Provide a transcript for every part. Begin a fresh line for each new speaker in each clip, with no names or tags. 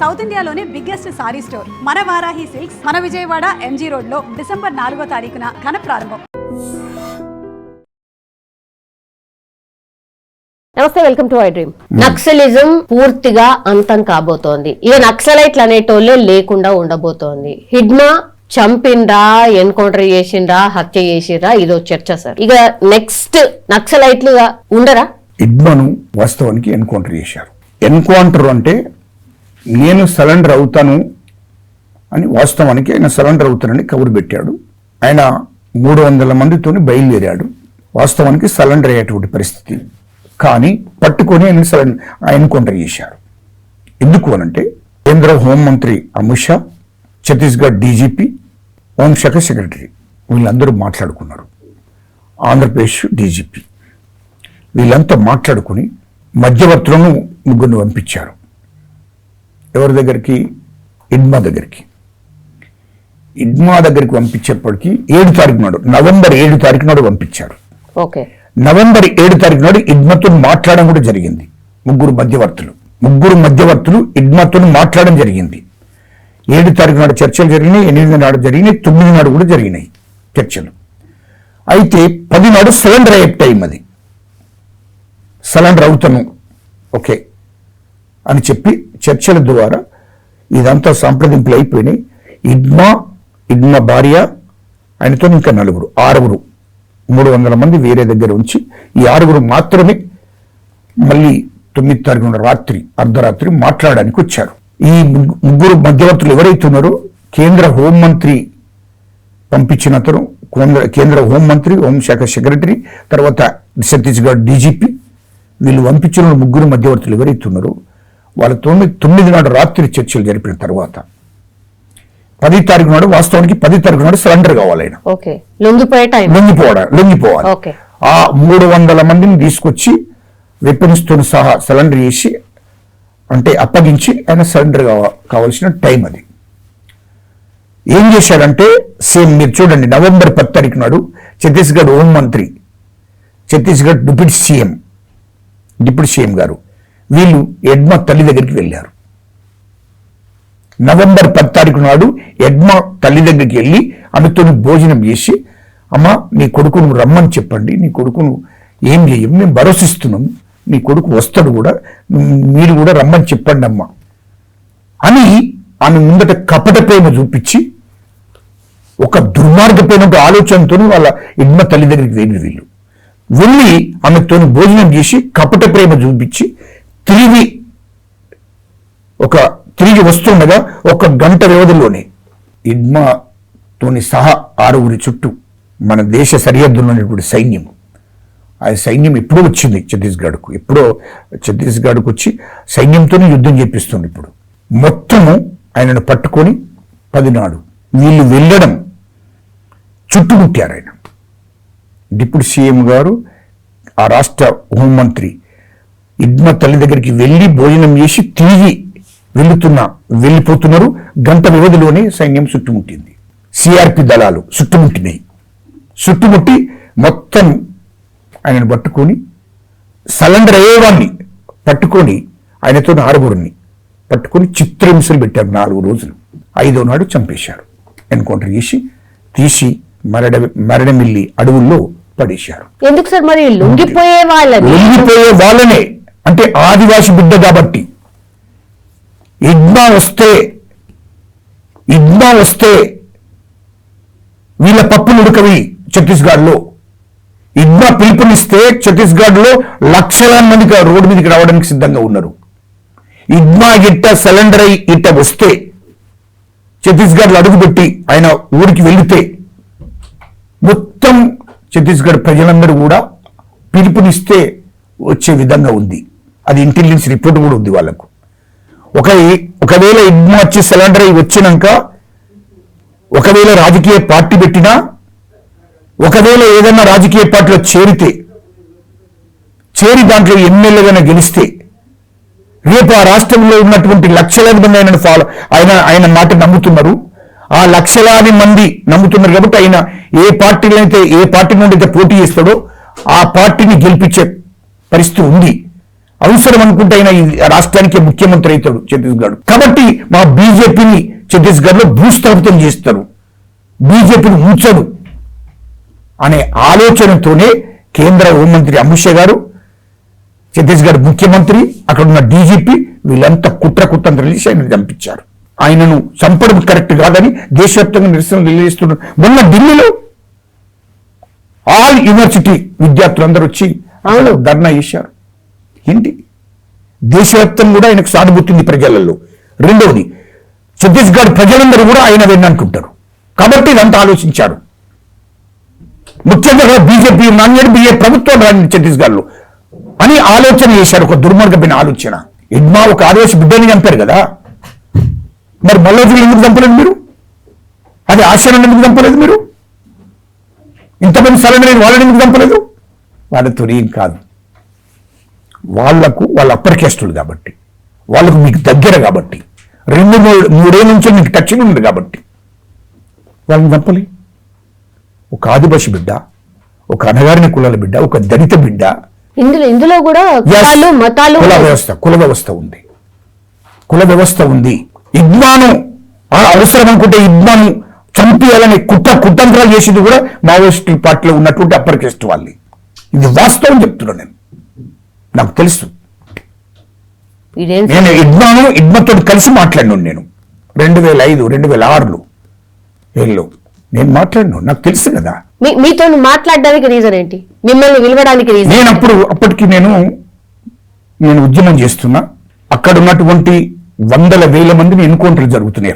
South ఇండియాలోనే biggest sorry store మన Varahi silks మన విజయవాడ ఎంజీ రోడ్ లో డిసెంబర్ 4వ తారీఖున ఘన ప్రారంభం.
నమస్తే, welcome to I dream. Naxalism పూర్తిగా అంతం కాబోతోంది. ఇక నక్సలైట్లు అనేటోళ్ళే లేకుండా ఉండబోతోంది. హిడ్మా చంపిండ్రా, ఎన్కౌంటర్ చేసిండ్రా, హత్య చేసిండ్రా, ఇదో చర్చ సార్. ఇక నెక్స్ట్ నక్సలైట్లుగా ఉండరా?
హిడ్మాను వాస్తవానికి ఎన్కౌంటర్ చేశారు. ఎన్కౌంటర్ అంటే నేను సరెండర్ అవుతాను అని, వాస్తవానికి ఆయన సరెండర్ అవుతానని కబురు పెట్టాడు. ఆయన 300 మందితో బయలుదేరాడు. వాస్తవానికి సరెండర్ అయ్యేటువంటి పరిస్థితి, కానీ పట్టుకొని ఆయన ఎన్కౌంటర్ చేశారు. ఎందుకు అనంటే కేంద్ర హోంమంత్రి అమిత్ షా, ఛత్తీస్గఢ్ డీజీపీ, హోంశాఖ సెక్రటరీ వీళ్ళందరూ మాట్లాడుకున్నారు. ఆంధ్రప్రదేశ్ డీజీపీ వీళ్ళంతా మాట్లాడుకుని మధ్యవర్తులను ముగ్గురిని పంపించారు. ఎవరి దగ్గరికి? హిడ్మా దగ్గరికి. హిడ్మా దగ్గరికి పంపించేప్పటికీ 7 తారీఖు నాడు, నవంబర్ 7 తారీఖు నాడు పంపించారు. నవంబర్ 7 తారీఖు నాడు హిడ్మాతో మాట్లాడడం కూడా జరిగింది. ముగ్గురు మధ్యవర్తులు హిడ్మాతో మాట్లాడడం జరిగింది. 7 తారీఖు నాడు చర్చలు జరిగినాయి, 8 నాడు జరిగినాయి, 9 నాడు కూడా జరిగినాయి చర్చలు. అయితే 10 నాడు సరెండర్ అయ్యే టైం, అది సరెండర్ అవుతాను ఓకే అని చెప్పి చర్చల ద్వారా ఇదంతా సంప్రదింపులు అయిపోయినాయి. హిడ్మా భార్య, ఆయనతో ఇంకా 6 300 మంది వేరే దగ్గర ఉంచి ఈ 6 మాత్రమే మళ్ళీ 9 తారీఖున రాత్రి అర్ధరాత్రి మాట్లాడడానికి వచ్చారు. ఈ ముగ్గురు మధ్యవర్తులు ఎవరైతే ఉన్నారో కేంద్ర హోంమంత్రి పంపించిన అతను, కేంద్ర హోంమంత్రి, హోంశాఖ సెక్రటరీ, తర్వాత ఛత్తీస్గఢ్ డీజీపీ, వీళ్ళు పంపించిన ముగ్గురు మధ్యవర్తులు ఎవరైతే ఉన్నారో వాళ్ళతో 9 నాడు రాత్రి చర్చలు జరిపిన తర్వాత 10 తారీఖు నాడు, వాస్తవానికి 10 తారీఖు నాడు సరెండర్ కావాలి. ఆయన లొంగిపోవాలి. ఆ 300 మందిని తీసుకొచ్చి వెపన్స్ తో సహా సరెండర్ చేసి, అంటే అప్పగించి ఆయన సరెండర్ కావాల్సిన టైం అది. ఏం చేశాడంటే సేమ్ మీరు చూడండి, నవంబర్ 10 తారీఖు నాడు ఛత్తీస్గఢ్ హోంమంత్రి, ఛత్తీస్గఢ్ డిప్యూటీ సీఎం గారు వీళ్ళు హిడ్మా తల్లి దగ్గరికి వెళ్ళారు. నవంబర్ 10 తారీఖు నాడు హిడ్మా తల్లి దగ్గరికి వెళ్ళి ఆమెతో భోజనం చేసి, అమ్మ నీ కొడుకును రమ్మని చెప్పండి, నీ కొడుకును ఏం చేయం, మేము భరోసిస్తున్నాం, నీ కొడుకు వస్తాడు కూడా, మీరు కూడా రమ్మని చెప్పండి అమ్మ అని ఆమె ముందట కపట ప్రేమ చూపించి, ఒక దుర్మార్గమైన ఆలోచనతో వాళ్ళ హిడ్మా తల్లి దగ్గరికి వీళ్ళు వెళ్ళి ఆమెతో భోజనం చేసి కపట ప్రేమ చూపించి తిరిగి వస్తుండగా 1 గంట వ్యవధిలోనే హిడ్మాతోని సహా 6 చుట్టూ మన దేశ సరిహద్దులో ఉన్నటువంటి సైన్యం, ఆ సైన్యం ఎప్పుడో వచ్చింది ఛత్తీస్గఢ్కు వచ్చి సైన్యంతోనే యుద్ధం చేపిస్తుంది. ఇప్పుడు మొత్తము ఆయనను పట్టుకొని 10 నాడు వీళ్ళు వెళ్ళడం చుట్టుముట్టారు. ఆయన డిప్యూటీ సీఎం గారు, ఆ రాష్ట్ర హోంమంత్రి హిడ్మా తల్లి దగ్గరికి వెళ్ళి భోజనం చేసి తిరిగి వెళ్ళిపోతున్నారు. గంట వ్యవధిలోనే సైన్యం చుట్టుముట్టింది. సిఆర్పి దళాలు చుట్టుముట్టి మొత్తం ఆయనను పట్టుకొని, సరెండర్ అయ్యేవాడిని పట్టుకొని, ఆయనతో 6 పట్టుకొని చిత్రహింసలు పెట్టారు 4 రోజులు. 5వ నాడు చంపేశారు. ఎన్కౌంటర్ చేసి తీసి మరణమిల్లి అడవుల్లో పడేశారు.
ఎందుకు సార్ మరి? లొంగిపోయే
వాళ్ళనే, అంటే ఆదివాసి బిడ్డ కాబట్టి. హిడ్మా వస్తే వీళ్ళ పప్పులు ఉడకవి. ఛత్తీస్గఢ్లో హిడ్మా పిలుపునిస్తే ఛత్తీస్గఢ్లో లక్షలాది మంది రోడ్డు మీదకి రావడానికి సిద్ధంగా ఉన్నారు. హిడ్మా సరెండర్ అయి వస్తే, ఛత్తీస్గఢ్లో అడుగుపెట్టి ఆయన ఊరికి వెళితే మొత్తం ఛత్తీస్గఢ్ ప్రజలందరూ కూడా పిలుపునిస్తే వచ్చే విధంగా ఉంది. అది ఇంటెలిజెన్స్ రిపోర్ట్ కూడా ఉంది వాళ్ళకు. ఒకవేళ హిడ్మా వచ్చి సరెండర్ అయి వచ్చినాక, ఒకవేళ రాజకీయ పార్టీ పెట్టినా, ఒకవేళ ఏదైనా రాజకీయ పార్టీలో చేరి దాంట్లో ఎమ్మెల్యేగా గెలిస్తే, రేపు ఆ రాష్ట్రంలో ఉన్నటువంటి లక్షలాది మంది ఆయన మాట నమ్ముతున్నారు. ఆ లక్షలాది మంది నమ్ముతున్నారు కాబట్టి ఆయన ఏ పార్టీ నుండి అయితే పోటీ చేస్తాడో ఆ పార్టీని గెలిపించే పరిస్థితి ఉంది. అవసరం అనుకుంటే ఆయన ఈ రాష్ట్రానికి ముఖ్యమంత్రి అవుతాడు ఛత్తీస్గఢ్. కాబట్టి మా బీజేపీని ఛత్తీస్గఢ్ లో భూస్థాపితం చేస్తారు, బీజేపీని ఉంచడు అనే ఆలోచనతోనే కేంద్ర హోంమంత్రి అమిత్ షా గారు, ఛత్తీస్గఢ్ ముఖ్యమంత్రి, అక్కడ ఉన్న డీజీపీ వీళ్ళంతా కుట్రతంత్రం చేసి ఆయన చంపించారు. ఆయనను చంపడం కరెక్ట్ కాదని దేశవ్యాప్తంగా నిరసనలు తెలియజేస్తున్నారు. మొన్న ఢిల్లీలో ఆల్ యూనివర్సిటీ విద్యార్థులందరూ వచ్చి ధర్నా చేశారు. ఏంటి దేశవ్యాప్తంగా కూడా ఆయనకు సానుభూతి ఉంది ప్రజలలో. రెండవది ఛత్తీస్గఢ్ ప్రజలందరూ కూడా ఆయన వెన్నంటుంటారు. కాబట్టి ఇదంతా ఆలోచించారు. ముఖ్యంగా బీజేపీ ప్రభుత్వం రాని ఛత్తీస్గఢ్ లో అని ఆలోచన చేశారు. ఒక దుర్మార్గమైన ఆలోచన. ఇడ్మా ఒక ఆదివాసి బిడ్డని చంపారు కదా, మరి మల్లోజులు ఎందుకు చంపలేదు మీరు? అది ఆశ్రమం ఎందుకు చంపలేదు మీరు? ఇంతమంది సరైన వాళ్ళని ఎందుకు చంపలేదు? వాళ్ళతో ఏం కాదు, వాళ్ళ అప్పర్ క్యాస్టులు కాబట్టి, వాళ్ళకు మీకు దగ్గర కాబట్టి, 2-3 నుంచి మీకు టచ్చింగ్ ఉంది కాబట్టి వాళ్ళని చంపలే. ఒక ఆదివాసి బిడ్డ, ఒక అనగారిన కులాల బిడ్డ, ఒక దళిత బిడ్డ.
ఇందులో కూడా మతాలు కుల వ్యవస్థ ఉంది. ఇడ్మాను అవసరం అనుకుంటే ఇడ్మాను చంపేయాలని కుతంత్రాలు చేసేది కూడా మావోయిస్ట్ పార్టీలో ఉన్నటువంటి అప్పర్ క్యాస్ట్ వాళ్ళని. ఇది వాస్తవం చెప్తున్నాను నేను, నాకు తెలుసు. నేను ఇడ్మాతో కలిసి మాట్లాడినాను. నేను 2005, 2006లో నేను మాట్లాడినా, నాకు తెలుసు కదా. మీతో మాట్లాడడానికి రీజన్ ఏంటి? మిమ్మల్ని విలువడానికి రీజన్?
నేను అప్పటికి నేను ఉద్యమం చేస్తున్నా. అక్కడ ఉన్నటువంటి 100,000 మందిని ఎన్కౌంటర్లు జరుగుతున్నాయి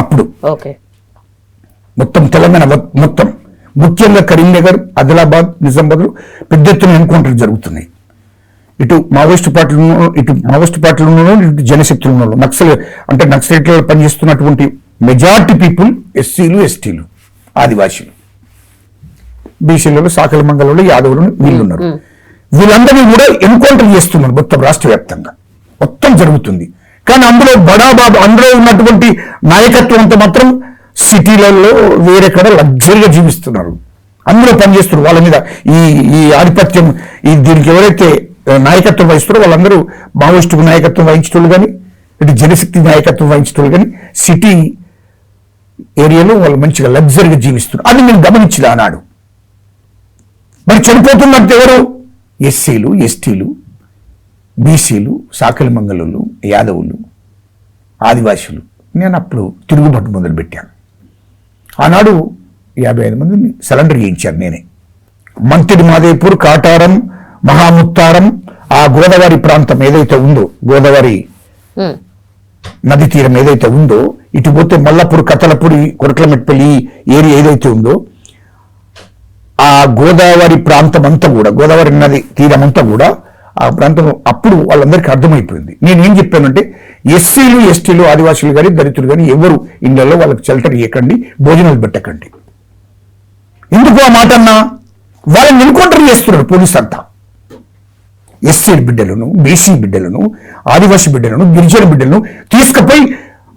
అప్పుడు. మొత్తం తెలంగాణ మొత్తం, ముఖ్యంగా కరీంనగర్, ఆదిలాబాద్, నిజామాబాద్ పెద్ద ఎత్తున ఎన్కౌంటర్లు జరుగుతున్నాయి. ఇటు మావోయిస్ట్ పార్టీలు, ఇటు జనశక్తులు, నక్సలైట్లలో పనిచేస్తున్నటువంటి మెజార్టీ పీపుల్ ఎస్సీలు, ఎస్టీలు, ఆదివాసీలు, బీసీలలో, సాకల మంగళంలో, యాదవులు వీళ్ళున్నారు. వీళ్ళందరినీ కూడా ఎన్కౌంటర్ చేస్తున్నారు మొత్తం రాష్ట్ర వ్యాప్తంగా. మొత్తం జరుగుతుంది. కానీ అందులో ఉన్నటువంటి నాయకత్వం అంతా మాత్రం సిటీలలో వేరెక్కడ లగ్జరీగా జీవిస్తున్నారు. అందులో పనిచేస్తున్నారు. వాళ్ళ మీద ఈ ఆధిపత్యం, దీనికి ఎవరైతే నాయకత్వం వహిస్తారో వాళ్ళందరూ మావోయిస్టు నాయకత్వం వహించటోళ్ళు కానీ, ఇటు జనశక్తి నాయకత్వం వహించటోళ్ళు కానీ, సిటీ ఏరియాలో వాళ్ళు మంచిగా లగ్జరీగా జీవిస్తున్నారు. అది నేను గమనించిన ఆనాడు. మరి చనిపోతున్నట్టు ఎవరు? ఎస్సీలు, ఎస్టీలు, బీసీలు, సాకలి మంగళులు, యాదవులు, ఆదివాసులు. నేను అప్పుడు తిరుగుబాటు మొదలుపెట్టాను. ఆనాడు 55 మందిని సరెండర్ చేయించాను నేనే. మంతిడి మాదేపూర్, కాటారం, మహాముత్తారం, ఆ గోదావరి ప్రాంతం ఏదైతే ఉందో, గోదావరి నది తీరం ఏదైతే ఉందో, ఇటు పోతే మల్లపూర్, కతలపూడి, కొరట్లమెట్పల్లి ఏరియా ఏదైతే ఉందో, ఆ గోదావరి ప్రాంతం అంతా కూడా, గోదావరి నది తీరం అంతా కూడా ఆ ప్రాంతం అప్పుడు వాళ్ళందరికీ అర్థమైపోయింది. నేనేం చెప్పానంటే, ఎస్సీలు, ఎస్టీలు, ఆదివాసులు కానీ, దళితులు కానీ ఎవరు ఇళ్లలో వాళ్ళకి షెల్టర్ ఇవ్వకండి, భోజనాలు పెట్టకండి. ఎందుకు ఆ మాట అన్నా? వాళ్ళని ఎన్కౌంటర్ చేస్తున్నారు పోలీసు అంతా. ఎస్సీ బిడ్డలను, బీసీ బిడ్డలను, ఆదివాసీ బిడ్డలను, గిరిజన బిడ్డలను తీసుకుపోయి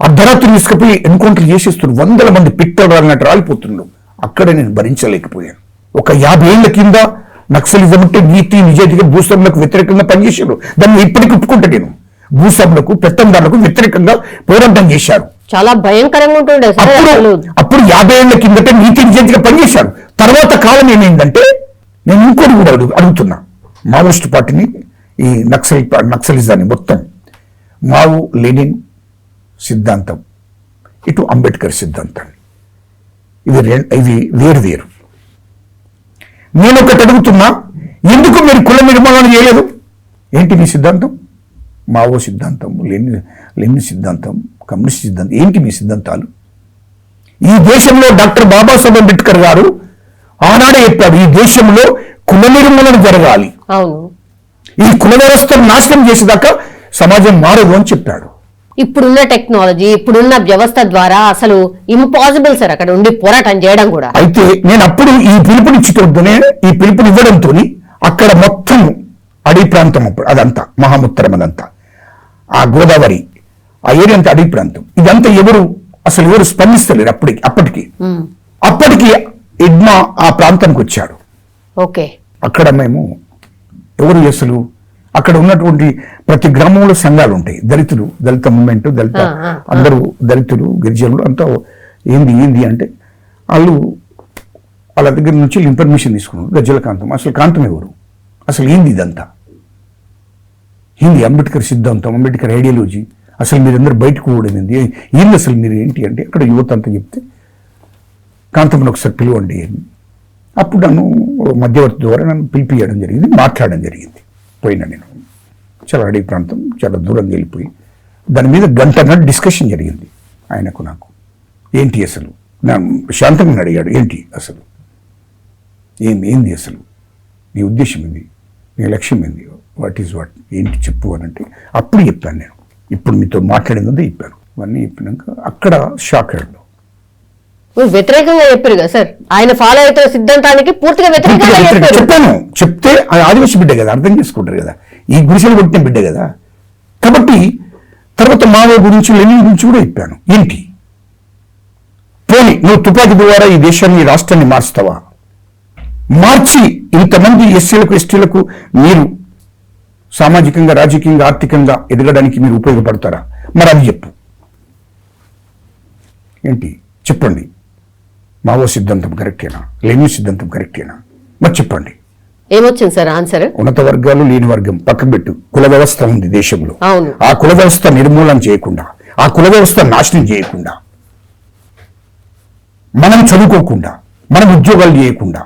అర్ధరాత్రి తీసుకుపోయి ఎన్కౌంటర్ చేసేస్తున్నారు. 100 మంది పిట్టలు రాలినట్టు రాలిపోతున్నారు. అక్కడ నేను భరించలేకపోయాను. ఒక 50 ఏళ్ల కింద నక్సలిజం అంటే నీతి నిజాయితీగా భూస్వాములకు వ్యతిరేకంగా పనిచేశారు. దాన్ని ఇప్పటికి ఒప్పుకుంటా నేను. భూస్వాములకు, పెత్తందారులకు వ్యతిరేకంగా పోరాటం చేశారు.
చాలా భయంకరంగా ఉంటుండే.
అప్పుడు 50 ఏళ్ల కిందట నీతి నిజాయితీగా పనిచేశారు. తర్వాత కాలం ఏమైందంటే, నేను ఇంకోటి కూడా అడుగుతున్నా, మావోయిస్ట్ పార్టీని, ఈ నక్సలిజాన్ని మొత్తం మావు లెనిన్ సిద్ధాంతం, ఇటు అంబేద్కర్ సిద్ధాంతాన్ని, ఇవి వేరు. నేను ఒకటి అడుగుతున్నా, ఎందుకు మీరు కుల నిర్మాణం చేయలేదు? ఏంటి మీ సిద్ధాంతం? మావో సిద్ధాంతం, లెనిన్ సిద్ధాంతం, కమ్యూనిస్ట్ సిద్ధాంతం, ఏంటి మీ సిద్ధాంతాలు? ఈ దేశంలో డాక్టర్ బాబాసాహెబ్ అంబేద్కర్ గారు ఆనాడే చెప్పాడు, ఈ దేశంలో కుల నిర్మూలన జరగాలి, ఈ కుల వ్యవస్థను నాశనం చేసేదాకా సమాజం మారదు అని చెప్పాడు.
ఇప్పుడున్న టెక్నాలజీ, ఇప్పుడున్న వ్యవస్థ ద్వారా అసలు ఇంపాసిబుల్ సార్ అక్కడ ఉండి పోరాటం చేయడం కూడా.
అయితే నేను అప్పుడు ఈ పిలుపునిచ్చేటోనే, ఈ పిలుపుని ఇవ్వడంతో అక్కడ మొత్తం అడవి ప్రాంతం, అప్పుడు అదంతా మహాముత్తరం, అదంతా ఆ గోదావరి ఆ ఏరియా అంతా అడవి ప్రాంతం. ఇదంతా ఎవరు స్పందిస్తలేరు అప్పటికి ఇడ్మా ఆ ప్రాంతానికి వచ్చాడు.
ఓకే,
అక్కడ మేము ఎవరు అసలు అక్కడ ఉన్నటువంటి ప్రతి గ్రామంలో సంఘాలు ఉంటాయి, దళిత మూమెంట్, అందరూ దళితులు, గిరిజనులు అంతా ఏంది అంటే వాళ్ళ దగ్గర నుంచి ఇన్ఫర్మేషన్ తీసుకున్నారు. గజ్జల కాంతం, అసలు కాంతం ఎవరు, అసలు ఏంది ఇదంతా, ఏంది అంబేద్కర్ సిద్ధాంతం, అంబేద్కర్ ఐడియాలజీ, అసలు మీరందరూ బయటకు పోవడం ఏంది అసలు మీరు ఏంటి అంటే అక్కడ యువత అంతా చెప్తే కాంతంను ఒకసారి పిలవండి అని. అప్పుడు నన్ను మధ్యవర్తి ద్వారా నన్ను పిలిపియడం జరిగింది, మాట్లాడడం జరిగింది. పోయినా నేను చాలా అడవి ప్రాంతం, చాలా దూరంగా వెళ్ళిపోయి దాని మీద గంట డిస్కషన్ జరిగింది ఆయనకు నాకు. ఏంటి అసలు శాంతంగా అడిగాడు, ఏంటి అసలు ఏంది అసలు నీ ఉద్దేశం ఏంది, నీ లక్ష్యం ఏంది, వాట్ ఏంటి చెప్పు అని అంటే అప్పుడు చెప్పాను నేను. ఇప్పుడు మీతో మాట్లాడిందే చెప్పాను. అవన్నీ చెప్పినాక అక్కడ షాక్ అయ్యాడు.
వ్యతిరేకంగా చెప్పారు కదా సార్, ఆయన ఫాలో అవుతున్న సిద్ధాంతానికి పూర్తిగా వ్యతిరేకంగా
చెప్పాను. చెప్తే ఆదివాసి బిడ్డ కదా, అర్థం చేసుకుంటారు కదా, ఈ గుడిసెలు కొట్టిన బిడ్డ కదా. కాబట్టి తర్వాత మావో గురించి, లెనిన్ గురించి కూడా చెప్పాను. ఏంటి పోనీ నువ్వు తుపాకీ ద్వారా ఈ దేశాన్ని, ఈ రాష్ట్రాన్ని మార్చుతావా? మార్చి ఇంతమంది ఎస్సీలకు, ఎస్టీలకు మీరు సామాజికంగా, రాజకీయంగా, ఆర్థికంగా ఎదగడానికి మీరు ఉపయోగపడతారా? మరి అది చెప్పు, ఏంటి చెప్పండి. మావో సిద్ధాంతం కరెక్టేనా, లెనిన్ సిద్ధాంతం కరెక్టేనా? మరి చెప్పండి.
ఏమొచ్చింది సార్ ఆన్సర్?
ఉన్నత వర్గాలు, లేని వర్గం పక్కన పెట్టు, కుల వ్యవస్థ ఉంది దేశంలో.
అవును.
ఆ కుల వ్యవస్థ నిర్మూలన చేయకుండా, ఆ కుల వ్యవస్థ నాశనం చేయకుండా, మనం చదువుకోకుండా, మనం ఉద్యోగాలు చేయకుండా,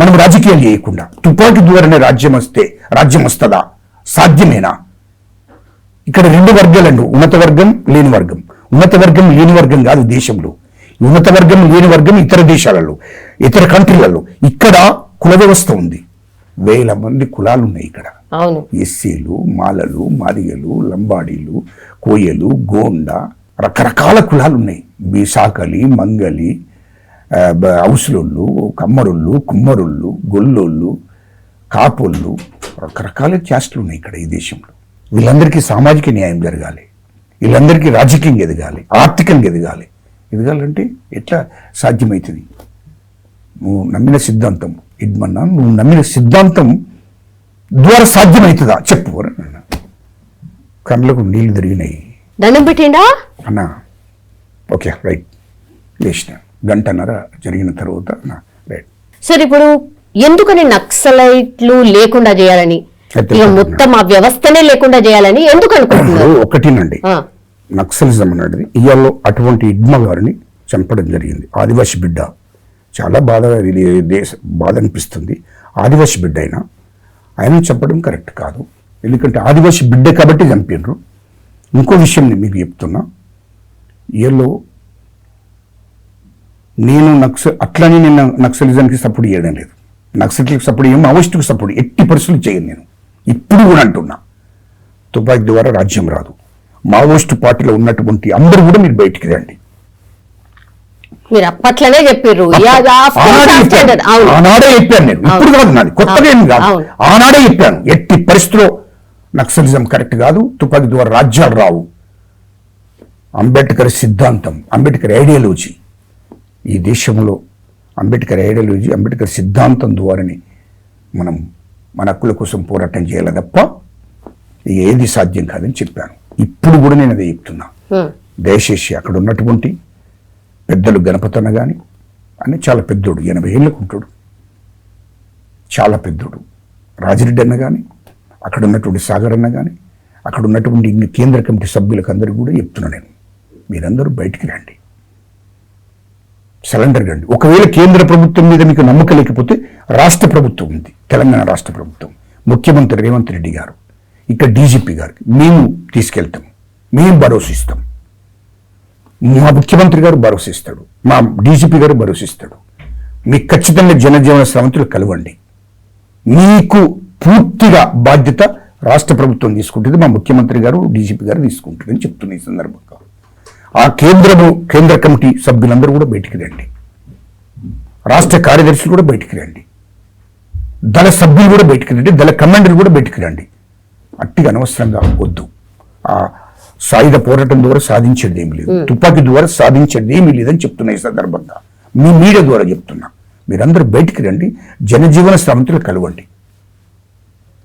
మనం రాజకీయాలు చేయకుండా తుపాకీ ద్వారానే రాజ్యం వస్తుందా? సాధ్యమేనా? ఇక్కడ రెండు వర్గాలండి, ఉన్నత వర్గం, లేని వర్గం. ఉన్నత వర్గం, లేని వర్గం కాదు దేశంలో. ఉన్నత వర్గం, లేని వర్గం ఇతర దేశాలలో, ఇతర కంట్రీలలో. ఇక్కడ కుల వ్యవస్థ ఉంది, వేల మంది కులాలు ఉన్నాయి ఇక్కడ. ఎస్సీలు, మాలలు, మాదిగలు, లంబాడీలు, కోయలు, గోండ, రకరకాల కులాలు ఉన్నాయి. బీసాకలి, మంగలి, ఔసులోళ్ళు, కమ్మరుళ్ళు, కుమ్మరుళ్ళు, గొల్లోళ్ళు, కాపోళ్ళు, రకరకాల క్యాస్టులు ఉన్నాయి ఇక్కడ ఈ దేశంలో. వీళ్ళందరికీ సామాజిక న్యాయం జరగాలి, వీళ్ళందరికీ రాజకీయంగా ఎదగాలి, ఆర్థికంగా ఎదగాలి. ఎదగాలంటే ఎట్లా సాధ్యమవుతుంది? నువ్వు నమ్మిన సిద్ధాంతం ఇడ్మన్నా, నువ్వు నమ్మిన సిద్ధాంతం ద్వారా సాధ్యమవుతుందా చెప్పు. కళ్ళకు నీళ్లు తిరిగినాయి.
దండం పెట్టిండా
అన్నా? ఓకే రైట్, లేచిన గంటన్నర జరిగిన తర్వాత రైట్.
సార్ ఇప్పుడు ఎందుకని నక్సలైట్లు లేకుండా చేయాలని, ఇక మొత్తం ఆ వ్యవస్థనే లేకుండా చేయాలని ఎందుకు అనుకుంటున్నారు?
ఒకటినండి, నక్సలిజం అనేది ఇవాళ అటువంటి ఇడ్మ గారిని చంపడం జరిగింది. ఆదివాసి బిడ్డ, చాలా బాధ అనిపిస్తుంది. ఆదివాసి బిడ్డ అయినా ఆయన చంపడం కరెక్ట్ కాదు, ఎందుకంటే ఆదివాసి బిడ్డ కాబట్టి చంపినరు. ఇంకో విషయం మీకు చెప్తున్నా, ఇవాళ నేను అట్లని నేను నక్సలిజానికి సపోర్ట్ చేయడం లేదు, నక్సలికి సపోర్ట్ చేయను, మావోయిస్టుకు సపోర్ట్ ఎట్టి పరిస్థితులు చేయను. నేను ఇప్పుడు కూడా అంటున్నా, తుపాకీ ద్వారా రాజ్యం రాదు. మావోయిస్టు పార్టీలో ఉన్నటువంటి అందరూ కూడా మీరు బయటికి రండి.
మీరు అప్పట్లోనే చెప్పారు,
ఆనాడే చెప్పాను నేను, ఇప్పుడు కాదు, నాది కొత్తగా ఏం కాదు, ఆనాడే చెప్పాను. ఎట్టి పరిస్థితిలో నక్సలిజం కరెక్ట్ కాదు, తుపాకీ ద్వారా రాజ్యాలు రావు. అంబేద్కర్ సిద్ధాంతం, అంబేద్కర్ ఐడియాలజీ, ఈ దేశంలో అంబేద్కర్ ఐడియాలజీ, అంబేద్కర్ సిద్ధాంతం ద్వారానే మనం మన హక్కుల కోసం పోరాటం చేయాలి తప్ప ఏది సాధ్యం కాదని చెప్పాను. ఇప్పుడు కూడా నేను అదే చెప్తున్నా. దయచేసి అక్కడ ఉన్నటువంటి పెద్దలు, గణపతన్న కానీ అని చాలా పెద్దోడు, 80 ఏళ్ళకు ఉంటాడు, చాలా పెద్దోడు. రాజిరెడ్డి అన్న కానీ, అక్కడ ఉన్నటువంటి సాగర్ అన్న కానీ, అక్కడ ఉన్నటువంటి కేంద్ర కమిటీ సభ్యులకు అందరికీ కూడా చెప్తున్నా నేను, మీరందరూ బయటికి రండి, సరెండర్ కండి. ఒకవేళ కేంద్ర ప్రభుత్వం మీద మీకు నమ్మకం లేకపోతే రాష్ట్ర ప్రభుత్వం ఉంది, తెలంగాణ రాష్ట్ర ప్రభుత్వం, ముఖ్యమంత్రి రేవంత్ రెడ్డి గారు, ఇక్కడ డీజీపీ గారికి మేము తీసుకెళ్తాం, మేము భరోసా ఇస్తాం. మా ముఖ్యమంత్రి గారు భరోసా ఇస్తాడు, మా డీజీపీ గారు భరోసా ఇస్తాడు. మీకు ఖచ్చితంగా జనజీవన శ్రమంతులు కలవండి. మీకు పూర్తిగా బాధ్యత రాష్ట్ర ప్రభుత్వం తీసుకుంటుంది, మా ముఖ్యమంత్రి గారు, డీజీపీ గారు తీసుకుంటుందని చెప్తున్న ఈ సందర్భంగా ఆ కేంద్ర కమిటీ సభ్యులందరూ కూడా బయటికి రండి, రాష్ట్ర కార్యదర్శులు కూడా బయటికి రండి, దళ సభ్యులు కూడా బయటికి రండి, దళ కమాండర్లు కూడా బయటికి రండి. అట్టిగా అనవసరంగా వద్దు. ఆ సాయుధ పోరాటం ద్వారా సాధించేది ఏమి లేదు, తుపాకీ ద్వారా సాధించేది ఏమీ లేదని చెప్తున్నా ఈ సందర్భంగా. మీ మీడియా ద్వారా చెప్తున్నా, మీరందరూ బయటికి రండి, జనజీవన శ్రమంతులు కలవండి.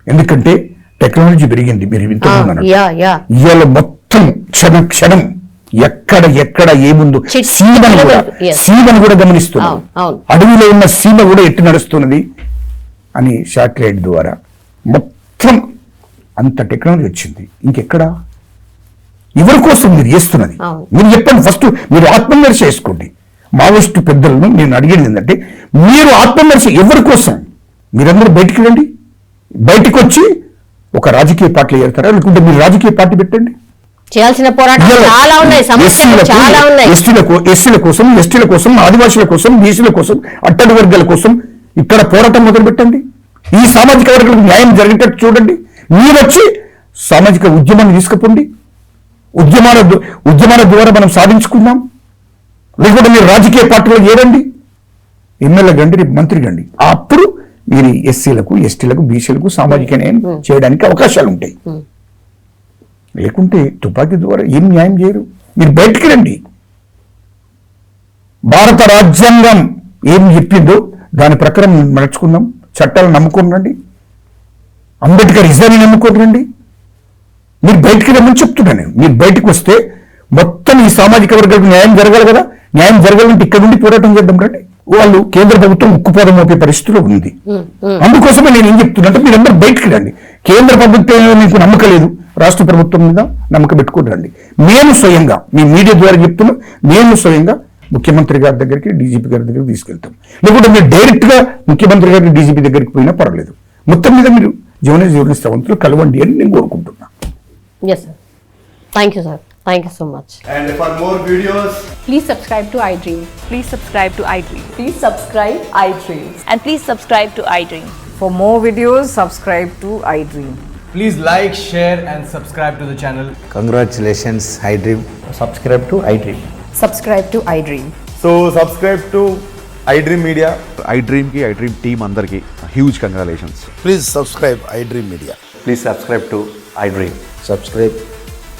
ఎందుకంటే టెక్నాలజీ పెరిగింది, మీరు వింటున్నాను అన్నారు.
యా యా
ఇవాళ మొత్తం క్షణం క్షణం ఎక్కడ ఏముందో
Yes.
సీమను కూడా గమనిస్తున్నాం.
అవును.
అడవిలో ఉన్న సీమ కూడా ఎట్టు నడుస్తున్నది అని శాటిలైట్ ద్వారా మొత్తం అంత టెక్నాలజీ వచ్చింది. ఇంకెక్కడ ఎవరి కోసం మీరు చేస్తున్నది?
అవును.
మీరు చెప్పండి, ఫస్ట్ మీరు ఆత్మవిమర్శ చేసుకోండి. మావోయిస్టు పెద్దలను నేను అడిగేది ఏంటంటే, మీరు ఆత్మవిమర్శ ఎవరి కోసం? మీరందరూ బయటికి రండి, బయటికి వచ్చి ఒక రాజకీయ పార్టీలో చేరుతారా, లేకుంటే మీరు రాజకీయ పార్టీ పెట్టండి.
చేయాల్సిన పోరాటాలు చాలా ఉన్నాయి, సమస్యలు చాలా ఉన్నాయి.
ఎస్టీల కోసం, ఆదివాసుల కోసం, బీసీల కోసం, అట్టడి వర్గాల కోసం ఇక్కడ పోరాటం మొదలు పెట్టండి. ఈ సామాజిక వర్గాలకు న్యాయం జరిగేటట్టు చూడండి. మీరు వచ్చి సామాజిక ఉద్యమాన్ని తీసుకుపోండి. ఉద్యమాల ద్వారా మనం సాధించుకుందాం. లేకుంటే మీరు రాజకీయ పార్టీలో చేరండి, ఎమ్మెల్యే గండి, రేపు మంత్రి గండి. అప్పుడు మీరు ఎస్సీలకు, ఎస్టీలకు, బీసీలకు సామాజిక న్యాయం చేయడానికి అవకాశాలు ఉంటాయి. లేకుంటే తుపాకీ ద్వారా ఏం న్యాయం చేయరు. మీరు బయటికి రండి. భారత రాజ్యాంగం ఏం చెప్పిందో దాని ప్రకారం నడుచుకుందాం. చట్టాలు నమ్ముకొని రండి. అంబేద్కర్ ఇజాన్ని నమ్ముకొని రండి. మీరు బయటికి రమ్మని చెప్తున్నాను. మీరు బయటకు వస్తే మొత్తం ఈ సామాజిక వర్గాలకు న్యాయం జరగాలి కదా. న్యాయం జరగాలంటే ఇక్కడ నుండి పోరాటం చేద్దాం రండి. వాళ్ళు కేంద్ర ప్రభుత్వం ఉక్కుపోదం మోపే పరిస్థితిలో ఉంది. అందుకోసమే నేను ఏం చెప్తున్నా అంటే, మీరందరూ బయటికి రండి. కేంద్ర ప్రభుత్వం మీకు నమ్మకం లేదు, రాష్ట్ర ప్రభుత్వం మీద నమ్మకం పెట్టుకుని రండి. మేము స్వయంగా మీ మీడియా ద్వారా చెప్తున్నా, మేము స్వయంగా ముఖ్యమంత్రి గారి దగ్గరికి, డీజీపీ గారి దగ్గరికి తీసుకెళ్తాం. లేకుంటే మీరు డైరెక్ట్ గా ముఖ్యమంత్రి గారికి, డీజీపీ దగ్గరికి పోయినా పర్వాలేదు. మొత్తం మీద మీరు జర్నలిస్ట్ అవంతులు కలవండి అని నేను కోరుకుంటున్నా.
Yes sir, thank you sir, thank you so much.
And for more videos,
Please subscribe to iDream. Please subscribe to iDream.
Please subscribe iDream.
and please subscribe to iDream.
For more videos, subscribe to iDream.
please like, share and subscribe to the channel.
Congratulations, iDream.
subscribe to iDream.
Subscribe to iDream.
So subscribe to iDream Media.
iDream team అందరికి huge congratulations.
Please subscribe iDream Media.
Please subscribe to iDream.
Subscribe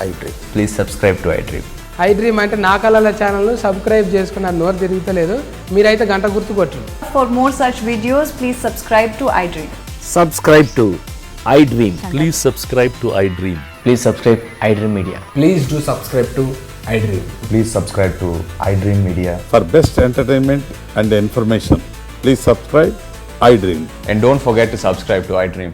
iDream.
Please subscribe to iDream.
iDream అంటే నా కళల ఛానల్ను subscribe చేసుకున్న నోరు తిరుగుతలేదు, మీరైతే గంట గుర్తు కొట్టండి.
For more such videos, please subscribe to iDream.
Subscribe to iDream.
Please subscribe to iDream.
Please subscribe iDream Media.
Please do subscribe to iDream.
Please subscribe to iDream Media.
For best entertainment and information, please subscribe iDream.
And don't forget to subscribe to iDream.